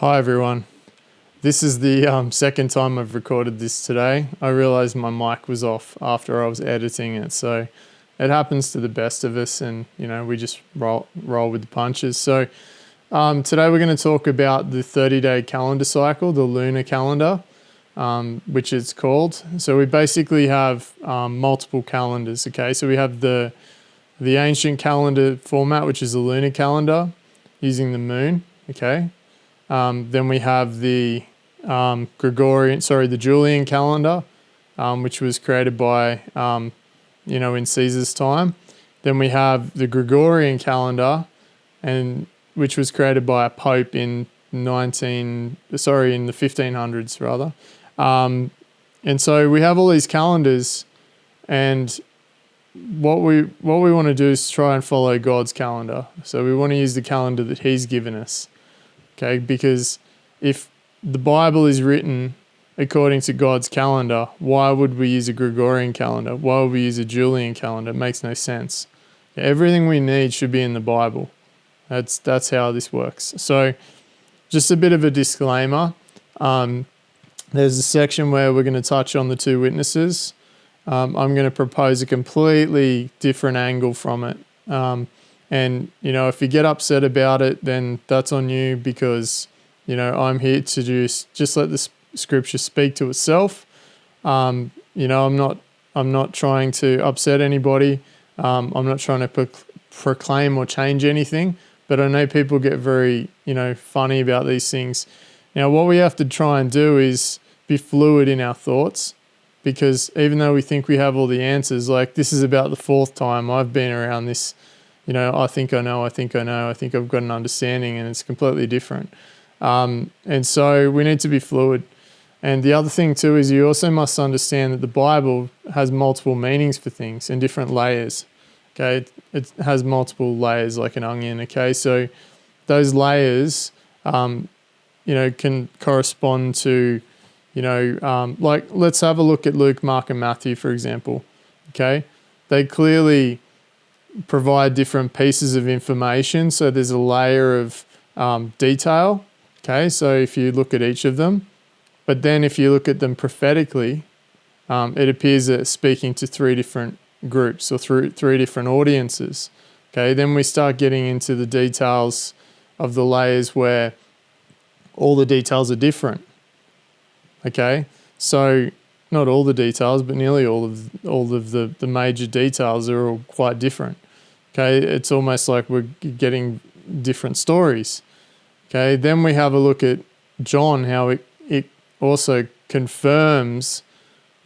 Hi everyone. This is the second time I've recorded this today. I realized my mic was off after I was editing it, so it happens to the best of us, and we just roll with the punches. So today we're going to talk about the 30-day calendar cycle, the lunar calendar, which it's called. So we basically have multiple calendars. Okay, so we have the ancient calendar format, which is the lunar calendar using the moon. Okay. Then we have the the Julian calendar, which was created by, in Caesar's time. Then we have the Gregorian calendar, which was created by a pope in in the 1500s rather. And so we have all these calendars, and what we want to do is try and follow God's calendar. So we want to use the calendar that He's given us. Okay, because if the Bible is written according to God's calendar, why would we use a Gregorian calendar? Why would we use a Julian calendar? It makes no sense. Everything we need should be in the Bible. That's how this works. So just a bit of a disclaimer. There's a section where we're going to touch on the two witnesses. I'm going to propose a completely different angle from it. And, if you get upset about it, then that's on you, because, I'm here to just let the scripture speak to itself. I'm not trying to upset anybody. I'm not trying to proclaim or change anything, but I know people get very, funny about these things. Now, what we have to try and do is be fluid in our thoughts, because even though we think we have all the answers, like this is about the fourth time I've been around this. I think I know, I think I've got an understanding, and it's completely different. And so we need to be fluid. And the other thing too is you also must understand that the Bible has multiple meanings for things and different layers. Okay, it has multiple layers like an onion. Okay, so those layers, can correspond to, like let's have a look at Luke, Mark, and Matthew, for example. Okay, they clearly provide different pieces of information. So there's a layer of detail. Okay, so if you look at each of them, but then if you look at them prophetically, it appears that it's speaking to three different groups or three different audiences. Okay, then we start getting into the details of the layers where all the details are different. Okay, so not all the details, but nearly all of the major details are all quite different. Okay, it's almost like we're getting different stories. Okay, then we have a look at John, how it also confirms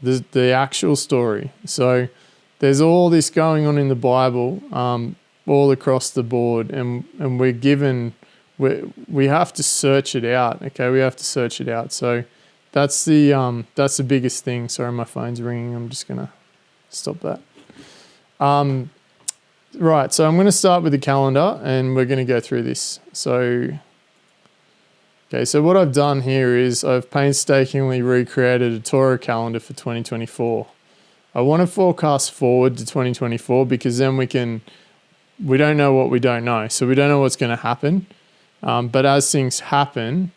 the actual story. So there's all this going on in the Bible, all across the board, and we're given, we have to search it out. Okay, we have to search it out. So that's the biggest thing. Sorry, my phone's ringing. I'm just gonna stop that. Right, so I'm going to start with the calendar, and we're going to go through this. So what I've done here is I've painstakingly recreated a Torah calendar for 2024. I want to forecast forward to 2024, because then we don't know what we don't know. So we don't know what's going to happen. But as things happen,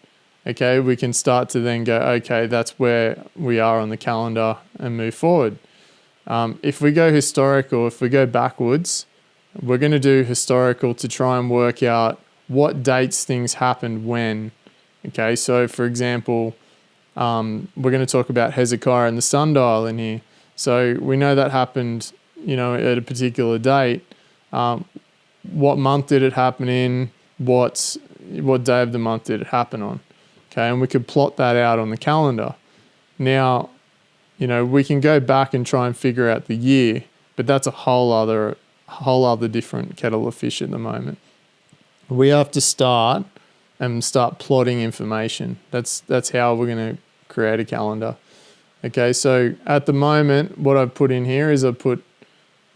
okay, we can start to then go, okay, that's where we are on the calendar, and move forward. If we go historical, if we go backwards, we're going to do historical to try and work out what dates things happened when. Okay, so for example, we're going to talk about Hezekiah and the sundial in here. So we know that happened, at a particular date. What month did it happen in? What day of the month did it happen on? Okay, and we could plot that out on the calendar. Now, we can go back and try and figure out the year, but that's a whole other different kettle of fish at the moment. We have to start plotting information. That's how we're going to create a calendar. Okay, so at the moment, what I've put in here is I've put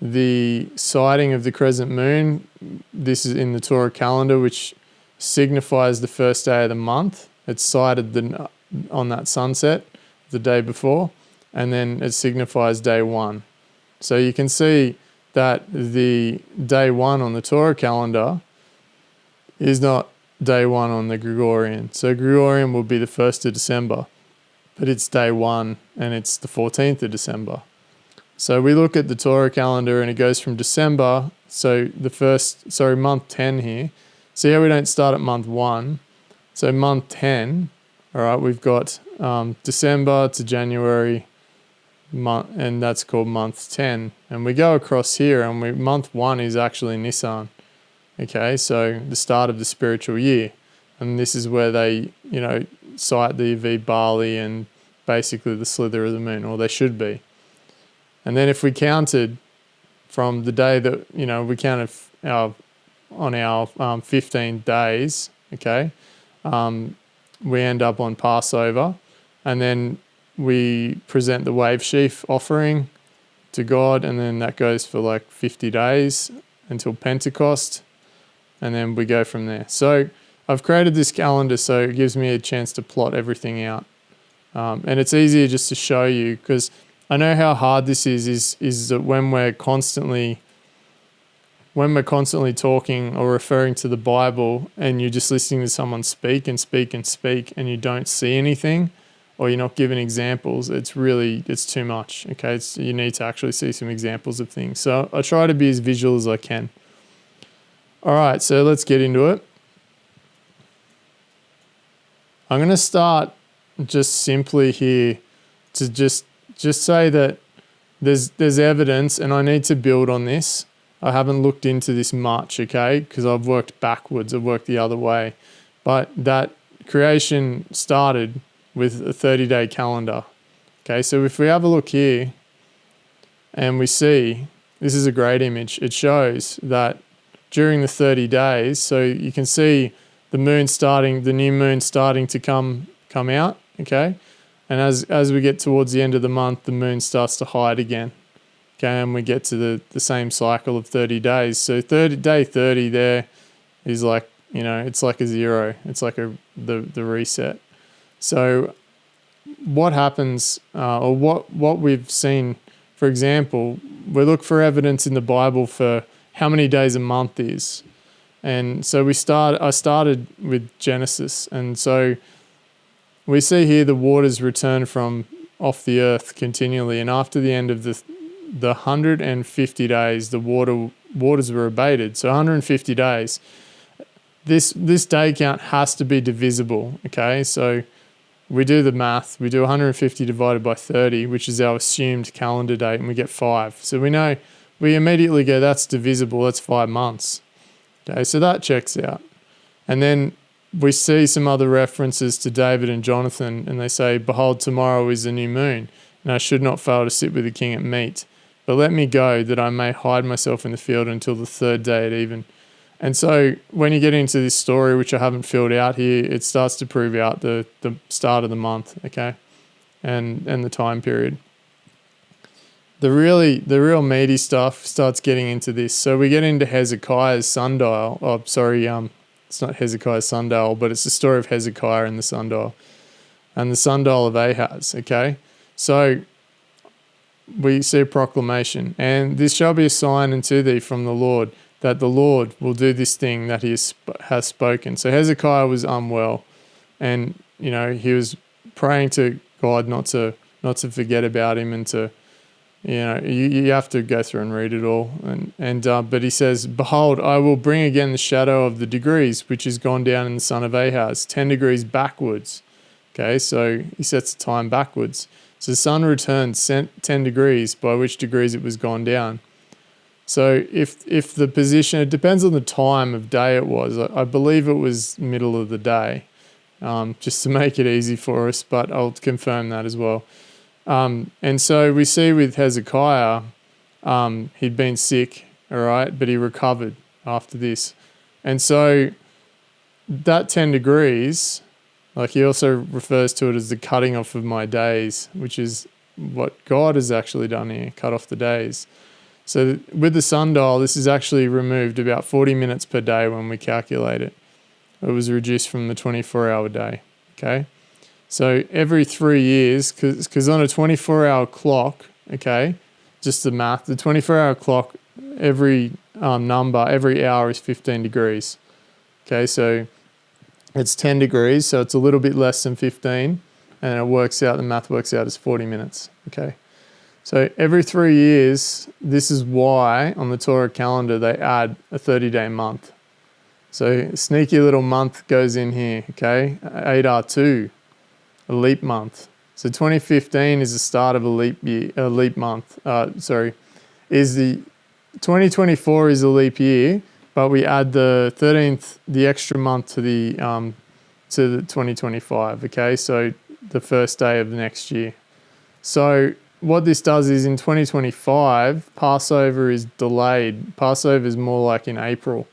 the sighting of the crescent moon. This is in the Torah calendar, which signifies the first day of the month. It's sighted on that sunset the day before, and then it signifies day one. So you can see that the day one on the Torah calendar is not day 1 on the Gregorian. So Gregorian will be the 1st of December, but it's day 1 and it's the 14th of December. So we look at the Torah calendar and it goes from December, so month 10 here. See how we don't start at month 1. So month 10, all right, we've got December to January, and that's called month 10. And we go across here and month 1 is actually Nisan. Okay, so the start of the spiritual year. And this is where they, cite the V barley and basically the slither of the moon, or they should be. And then if we counted from the day that, we counted on our 15 days, okay, we end up on Passover, and then we present the wave sheaf offering to God, and then that goes for like 50 days until Pentecost, and then we go from there. So I've created this calendar so it gives me a chance to plot everything out. And it's easier just to show you, because I know how hard this is that when we're constantly talking or referring to the Bible and you're just listening to someone speak and speak and speak and you don't see anything, or you're not given examples, it's too much. Okay, you need to actually see some examples of things. So I try to be as visual as I can. All right, so let's get into it. I'm going to start just simply here to just say that there's evidence, and I need to build on this. I haven't looked into this much, okay, because I've worked backwards. I've worked the other way. But that creation started with a 30-day calendar. Okay, so if we have a look here and we see, this is a great image. It shows that during the 30 days, so you can see the new moon starting to come out, okay? And as we get towards the end of the month, the moon starts to hide again. Okay, and we get to the same cycle of 30 days. So day 30 there is like, it's like a 0. It's like the reset. So what happens, or what we've seen, for example, we look for evidence in the Bible for how many days a month is. And so I started with Genesis. And so we see here the waters return from off the earth continually. And after the end of the 150 days, the waters were abated. So 150 days. This day count has to be divisible, okay? So we do the math. We do 150 divided by 30, which is our assumed calendar date, and we get 5. So we immediately go, that's divisible, that's 5 months. Okay, so that checks out. And then we see some other references to David and Jonathan, and they say, behold, tomorrow is a new moon, and I should not fail to sit with the king at meat. But let me go, that I may hide myself in the field until the 3rd day at even. And so when you get into this story, which I haven't filled out here, it starts to prove out the start of the month, okay, and the time period. The real meaty stuff starts getting into this. So we get into Hezekiah's sundial. Oh, sorry, it's not Hezekiah's sundial, but it's the story of Hezekiah and the sundial of Ahaz, okay? So we see a proclamation, and this shall be a sign unto thee from the Lord, that the Lord will do this thing that he has spoken. So Hezekiah was unwell, and he was praying to God not to forget about him, and to you have to go through and read it all. But he says, behold, I will bring again the shadow of the degrees which is gone down in the son of Ahaz, 10 degrees backwards. Okay, so he sets the time backwards. So the sun returns 10 degrees, by which degrees it was gone down. So if the position, it depends on the time of day it was. I believe it was middle of the day, just to make it easy for us, but I'll confirm that as well. And so we see with Hezekiah, he'd been sick, all right, but he recovered after this. And so that 10 degrees, like he also refers to it as the cutting off of my days, which is what God has actually done here, cut off the days. So with the sundial, this is actually removed about 40 minutes per day when we calculate it. It was reduced from the 24-hour day, okay? So every 3 years, because on a 24-hour clock, okay, just the math, the 24-hour clock, every hour is 15 degrees. Okay, so it's 10 degrees, so it's a little bit less than 15, and the math works out as 40 minutes, okay? So every 3 years, this is why on the Torah calendar they add a 30-day month. So a sneaky little month goes in here, okay? Adar-2, a leap month. So 2015 is the start of a leap month. 2024 is a leap year, but we add the 13th, the extra month to the 2025, okay? So the first day of the next year. So what this does is in 2025, Passover is delayed. Passover is more like in April,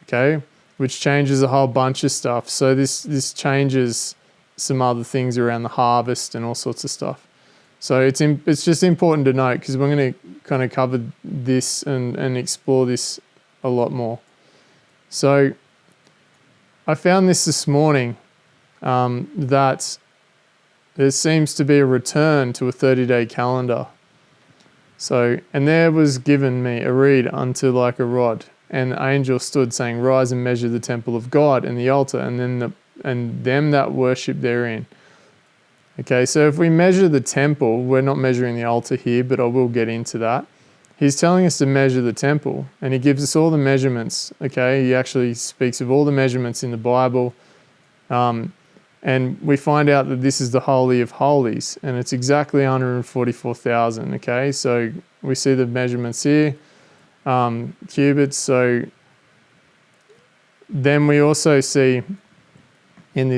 okay? Which changes a whole bunch of stuff. So this changes some other things around the harvest and all sorts of stuff. So it's just important to note, because we're going to kind of cover this and explore this a lot more. So I found this morning, that there seems to be a return to a 30-day calendar. So, and there was given me a reed unto like a rod, and the angel stood saying, rise and measure the temple of God and the altar, and them that worship therein. Okay, so if we measure the temple, we're not measuring the altar here, but I will get into that. He's telling us to measure the temple, and he gives us all the measurements, okay? He actually speaks of all the measurements in the Bible, and we find out that this is the Holy of Holies, and it's exactly 144,000, okay? So we see the measurements here, cubits. So then we also see in the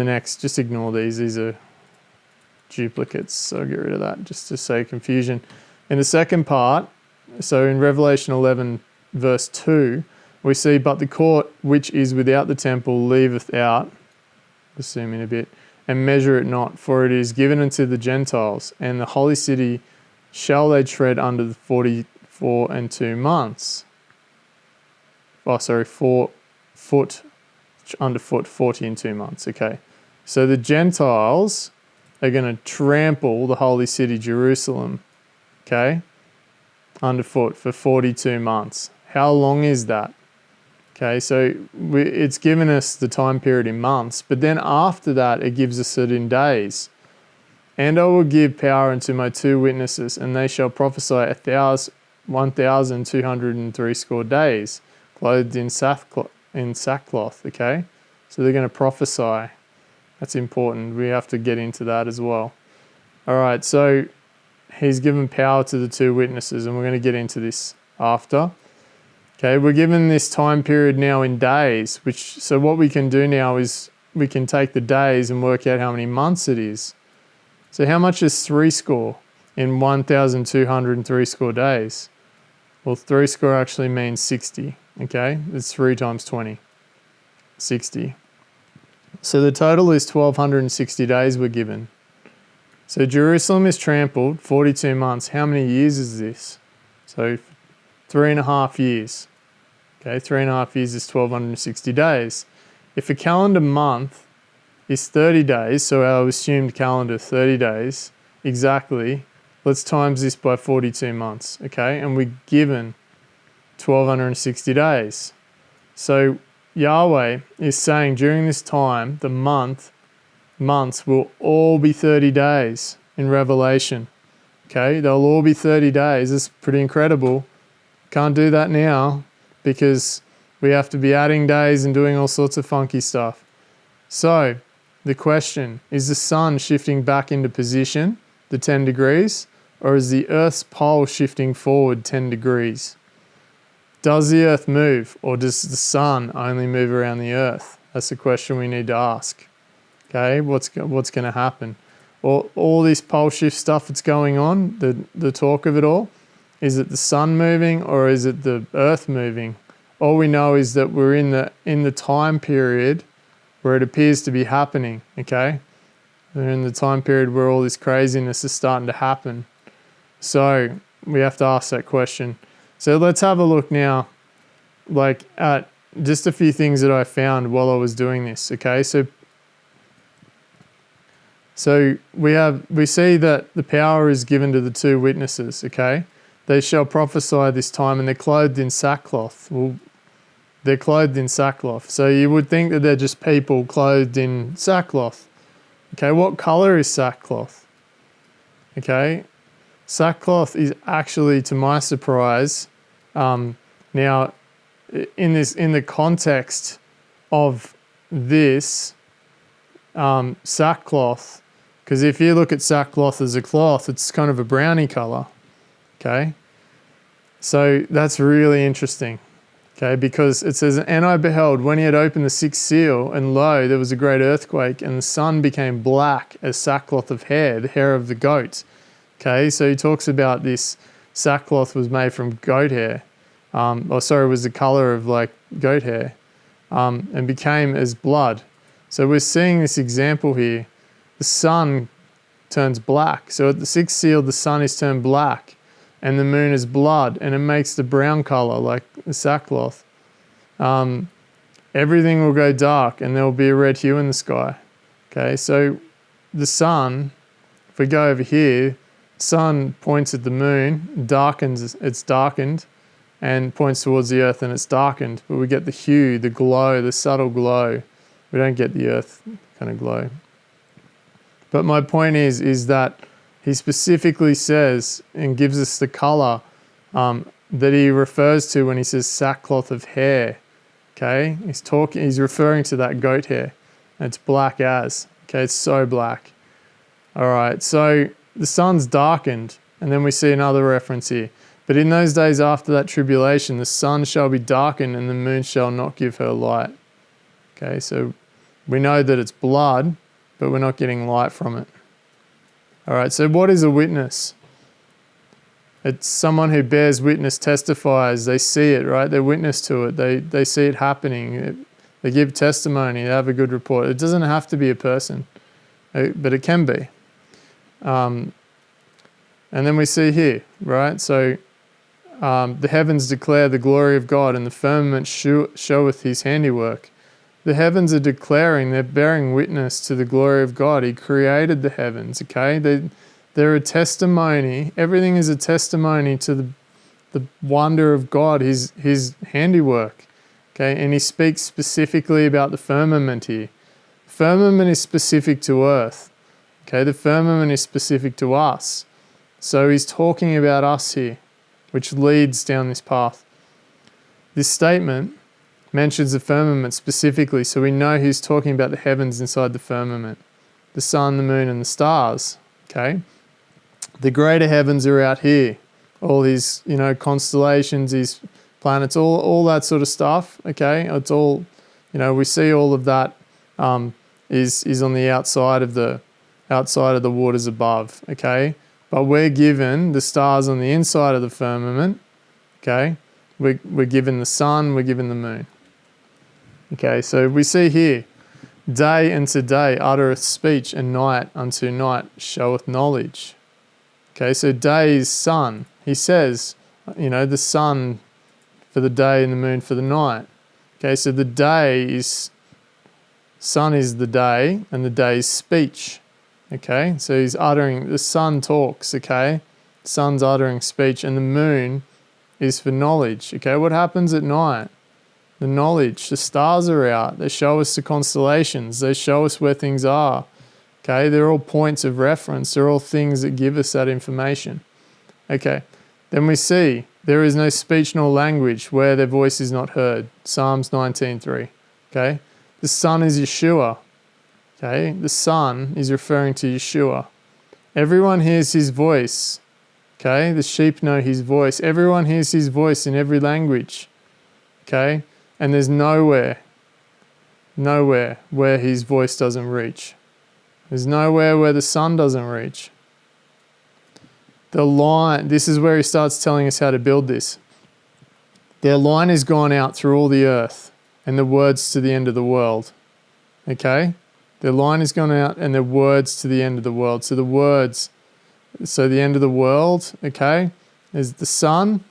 next, just ignore these are duplicates, so I'll get rid of that just to save confusion. In the second part, so in Revelation 11 verse 2, we see, but the court which is without the temple leaveth out, zoom in a bit, and measure it not, for it is given unto the Gentiles, and the holy city shall they tread under the 44 and 2 months. Underfoot 40 and 2 months, okay. So the Gentiles are going to trample the holy city Jerusalem, okay, underfoot for 42 months. How long is that? Okay, so it's given us the time period in months, but then after that, it gives us it in days. And I will give power unto my 2 witnesses, and they shall prophesy 1,260 days, clothed in sackcloth, okay? So they're going to prophesy. That's important. We have to get into that as well. All right, so he's given power to the 2 witnesses, and we're going to get into this after. Okay, we're given this time period now in days, so what we can do now is we can take the days and work out how many months it is. So how much is 3 score in 1,260 days? Well, 3 score actually means 60, okay? It's 3 times 20, 60. So the total is 1,260 days we're given. So Jerusalem is trampled, 42 months. How many years is this? So 3.5 years. Okay, 3.5 years is 1,260 days. If a calendar month is 30 days, so our assumed calendar 30 days, exactly, let's times this by 42 months, okay? And we're given 1,260 days. So Yahweh is saying during this time, the months will all be 30 days in Revelation, okay? They'll all be 30 days. It's pretty incredible. Can't do that now because we have to be adding days and doing all sorts of funky stuff. So the question, is the sun shifting back into position, the 10 degrees, or is the Earth's pole shifting forward 10 degrees? Does the Earth move, or does the sun only move around the Earth? That's the question we need to ask. Okay, what's going to happen? All this pole shift stuff that's going on, the talk of it all, is it the sun moving or is it the Earth moving? All we know is that we're in the time period where it appears to be happening, okay? We're in the time period where all this craziness is starting to happen. So we have to ask that question. So let's have a look now, at just a few things that I found while I was doing this, okay? So we see that the power is given to the 2 witnesses, okay? They shall prophesy this time, and they're clothed in sackcloth. Well, they're clothed in sackcloth. So you would think that they're just people clothed in sackcloth. Okay, what color is sackcloth? Okay, sackcloth is actually, to my surprise, now in the context of this sackcloth, because if you look at sackcloth as a cloth, it's kind of a browny color. Okay, so that's really interesting. Okay, because it says, and I beheld when he had opened the sixth seal, and lo, there was a great earthquake, and the sun became black as sackcloth of hair, the hair of the goat. Okay, so he talks about this sackcloth was made from goat hair. Was the color of like goat hair, and became as blood. So we're seeing this example here. The sun turns black. So at the sixth seal, the sun is turned black, and the moon is blood, and it makes the brown color like the sackcloth. Everything will go dark, and there will be a red hue in the sky. Okay, so the sun, if we go over here, sun points at the moon, darkens, it's darkened, and points towards the earth, and it's darkened. But we get the hue, the glow, the subtle glow. We don't get the earth kind of glow. But my point is that he specifically says and gives us the color that he refers to when he says sackcloth of hair. Okay, he's referring to that goat hair. And it's black as. Okay, it's so black. All right, so the sun's darkened, and then we see another reference here. But in those days after that tribulation, the sun shall be darkened, and the moon shall not give her light. Okay, so we know that it's blood, but we're not getting light from it. All right, so what is a witness? It's someone who bears witness, testifies, they see it, right? They witness to it, they see it happening, they give testimony, they have a good report. It doesn't have to be a person, but it can be. And then we see here, right? So the heavens declare the glory of God, and the firmament showeth his handiwork. The heavens are declaring, they're bearing witness to the glory of God. He created the heavens, okay? They're a testimony. Everything is a testimony to the wonder of God, his handiwork, okay? And he speaks specifically about the firmament here. The firmament is specific to earth, okay? The firmament is specific to us. So he's talking about us here, which leads down this path. This statement mentions the firmament specifically, so we know he's talking about the heavens inside the firmament, the sun, the moon, and the stars, okay? The greater heavens are out here, all these, constellations, these planets, all that sort of stuff, okay? It's all, we see all of that is on the outside of the waters above, okay? But we're given the stars on the inside of the firmament, okay? We're given the sun, we're given the moon. Okay, so we see here, day unto day uttereth speech, and night unto night showeth knowledge. Okay, so day is sun. He says, the sun for the day and the moon for the night. Okay, so the sun is the day, and the day is speech. Okay, so the sun talks, okay? The sun's uttering speech, and the moon is for knowledge. Okay, what happens at night? The knowledge, the stars are out. They show us the constellations. They show us where things are. Okay, they're all points of reference. They're all things that give us that information. Okay, then we see there is no speech nor language where their voice is not heard. Psalms 19:3. Okay, the sun is Yeshua. Okay, the sun is referring to Yeshua. Everyone hears his voice. Okay, the sheep know his voice. Everyone hears his voice in every language. Okay, and there's nowhere where his voice doesn't reach. There's nowhere where the sun doesn't reach. The line, this is where he starts telling us how to build this. Their line is gone out through all the earth, and the words to the end of the world. Okay? Their line is gone out, and their words to the end of the world. So the end of the world, okay, is the sun,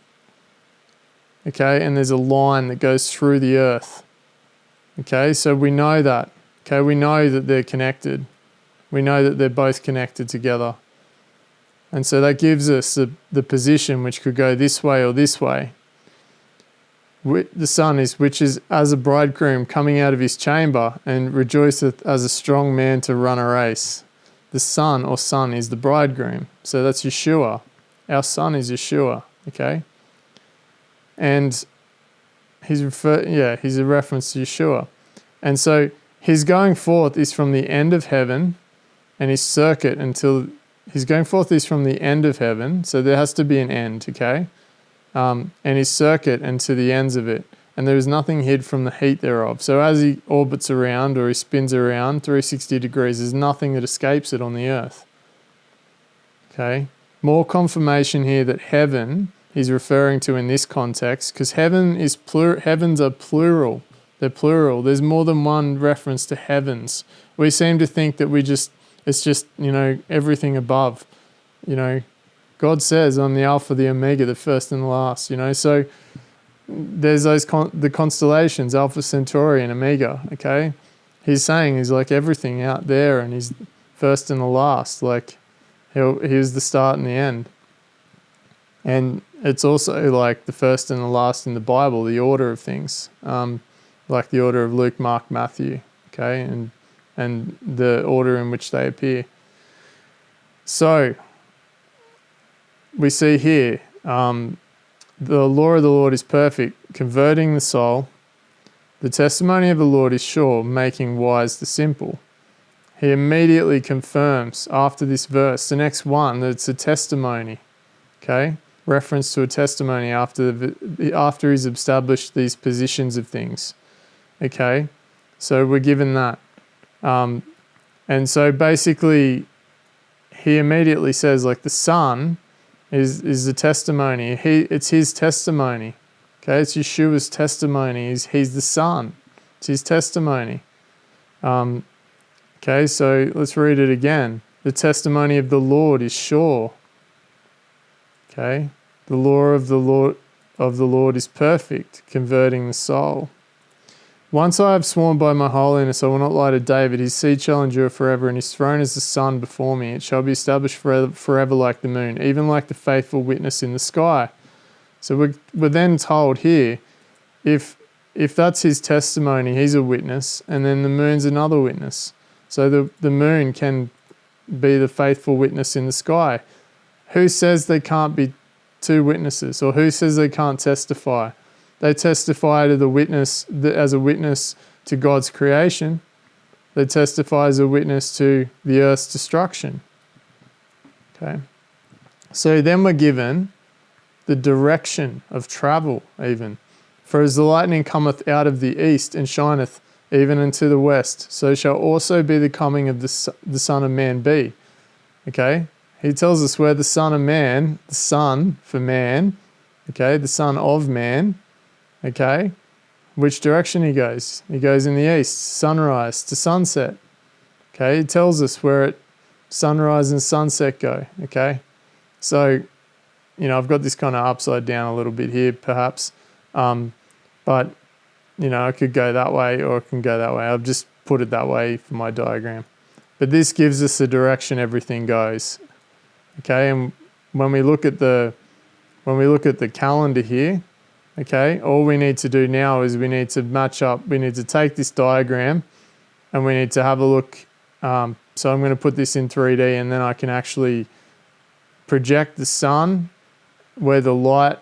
okay, and there's a line that goes through the earth. Okay, so we know that. Okay, we know that they're connected. We know that they're both connected together. And so that gives us the position which could go this way or this way. The Son is, which is as a bridegroom coming out of his chamber, and rejoiceth as a strong man to run a race. The Son or Son is the bridegroom. So that's Yeshua. Our Son is Yeshua, okay? And he's a reference to Yeshua. And so his going forth is from the end of heaven, and his circuit until his going forth is from the end of heaven. So there has to be an end, okay? And his circuit and to the ends of it. And there is nothing hid from the heat thereof. So as he orbits around or he spins around 360 degrees, there's nothing that escapes it on the earth. Okay? More confirmation here that heaven he's referring to in this context, because heavens are plural. They're plural. There's more than one reference to heavens. We seem to think that it's just, everything above, God says, I'm the Alpha, the Omega, the first and the last, So there's the constellations, Alpha Centauri and Omega, okay? He's saying he's like everything out there, and he's first and the last. Like he's the start and the end. And it's also like the first and the last in the Bible, the order of things, like the order of Luke, Mark, Matthew, okay? And the order in which they appear. So we see here, the law of the Lord is perfect, converting the soul. The testimony of the Lord is sure, making wise the simple. He immediately confirms after this verse, the next one, that it's a testimony. Okay? Reference to a testimony after he's established these positions of things. Okay? So we're given that. And so basically, he immediately says, like, the Son is the testimony. It's his testimony. Okay, it's Yeshua's testimony. He's the Son. It's his testimony. Okay, so let's read it again. The testimony of the Lord is sure. Okay, the law of the Lord is perfect, converting the soul. Once I have sworn by my holiness, I will not lie to David. His seed shall endure forever, and his throne is the sun before me. It shall be established forever like the moon, even like the faithful witness in the sky. So we're then told here, if that's his testimony, he's a witness, and then the moon's another witness. So the moon can be the faithful witness in the sky. Who says there can't be two witnesses, or who says they can't testify? They testify to the witness as a witness to God's creation. They testify as a witness to the earth's destruction. Okay. So then we're given the direction of travel even. For as the lightning cometh out of the east and shineth even unto the west, so shall also be the coming of the Son of Man be. Okay. He tells us where the Son of Man, the Son for man, okay, the Son of Man, okay, which direction he goes. He goes in the east, sunrise to sunset. Okay, it tells us where sunrise and sunset go. Okay, so, I've got this kind of upside down a little bit here, perhaps, but, I could go that way or I can go that way. I've just put it that way for my diagram. But this gives us the direction everything goes. Okay, and when we look at the calendar here, okay, all we need to do now is we need to match up. We need to take this diagram and we need to have a look. So I'm going to put this in 3D, and then I can actually project the sun where the light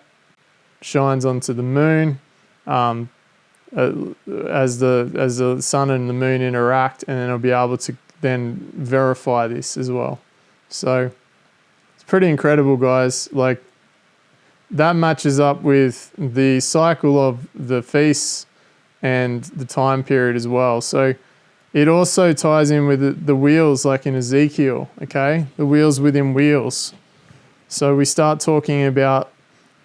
shines onto the moon as the sun and the moon interact, and then I'll be able to then verify this as well. So it's pretty incredible, guys. Like, that matches up with the cycle of the feasts and the time period as well. So it also ties in with the wheels, like in Ezekiel, okay? The wheels within wheels. So we start talking about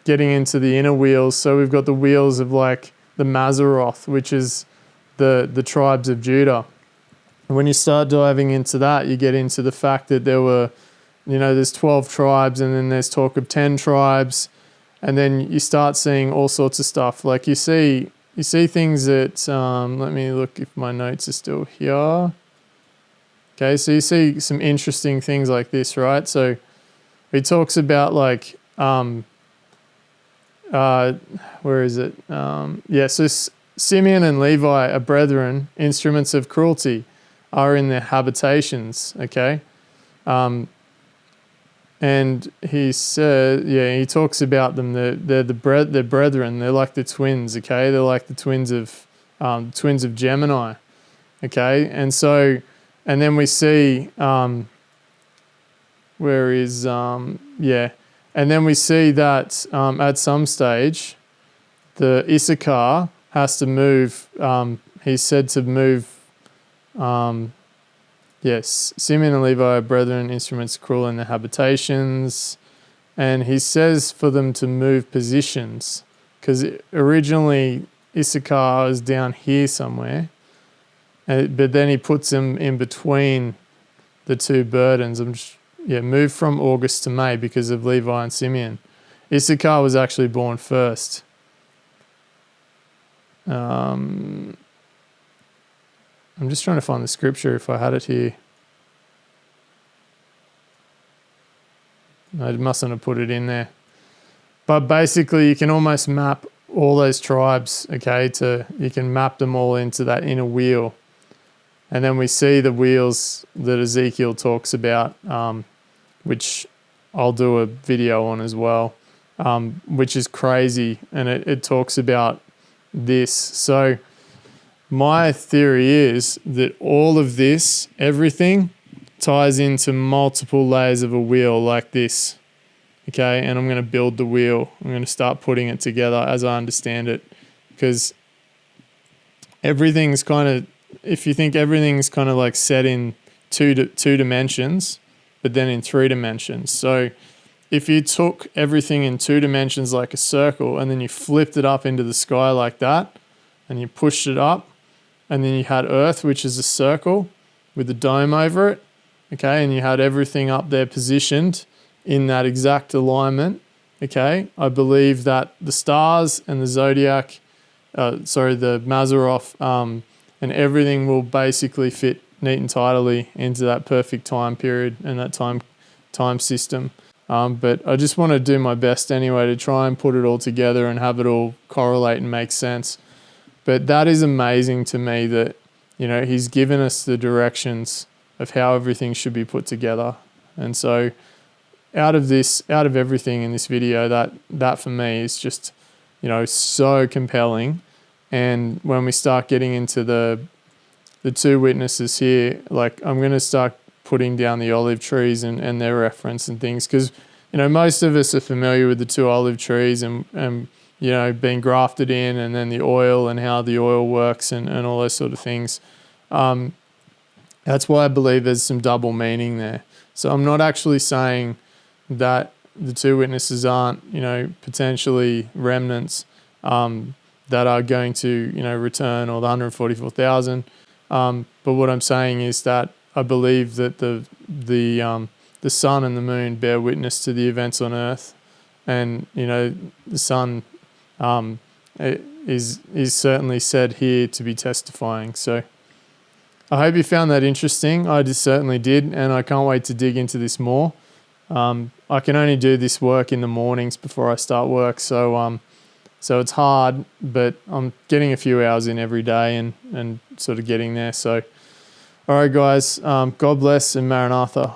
getting into the inner wheels. So we've got the wheels of like the Mazaroth, which is the tribes of Judah. And when you start diving into that, you get into the fact that there were, there's 12 tribes, and then there's talk of 10 tribes. And then you start seeing all sorts of stuff. Like you see things that, let me look if my notes are still here. Okay, so you see some interesting things like this, right? So he talks about like, where is it? So Simeon and Levi are brethren, instruments of cruelty, are in their habitations. Okay. And he said, he talks about them. They're brethren. They're like the twins. Okay, they're like the twins of Gemini. Okay, and then we see and then we see that at some stage, the Issachar has to move. He's said to move. Yes, Simeon and Levi are brethren, instruments cruel in their habitations. And he says for them to move positions, because originally Issachar is down here somewhere, but then he puts them in between the two burdens. Move from August to May because of Levi and Simeon. Issachar was actually born first. I'm just trying to find the scripture if I had it here. I mustn't have put it in there. But basically, you can almost map all those tribes, okay, you can map them all into that inner wheel. And then we see the wheels that Ezekiel talks about, which I'll do a video on as well, which is crazy. And it talks about this. So my theory is that all of this, everything, ties into multiple layers of a wheel like this. Okay, and I'm going to build the wheel. I'm going to start putting it together as I understand it. Because everything's kind of, if you think everything's kind of like set in two dimensions, but then in 3 dimensions. So if you took everything in 2 dimensions like a circle and then you flipped it up into the sky like that, and you pushed it up, and then you had Earth, which is a circle with a dome over it, okay, and you had everything up there positioned in that exact alignment, okay, I believe that the stars and the zodiac, the Mazzaroth, and everything will basically fit neat and tidily into that perfect time period and that time system. But I just want to do my best anyway to try and put it all together and have it all correlate and make sense. But that is amazing to me that, he's given us the directions of how everything should be put together. And so out of everything in this video, that for me is just, so compelling. And when we start getting into the 2 witnesses here, like I'm going to start putting down the olive trees and their reference and things, because, most of us are familiar with the 2 olive trees and being grafted in, and then the oil and how the oil works and all those sort of things. That's why I believe there's some double meaning there. So I'm not actually saying that the 2 witnesses aren't, potentially remnants that are going to, return, or the 144,000. But what I'm saying is that I believe that the sun and the moon bear witness to the events on earth, and the sun is certainly said here to be testifying. So I hope you found that interesting. I just certainly did, and I can't wait to dig into this more. I can only do this work in the mornings before I start work, so it's hard, but I'm getting a few hours in every day and sort of getting there. So, all right, guys, God bless and Maranatha.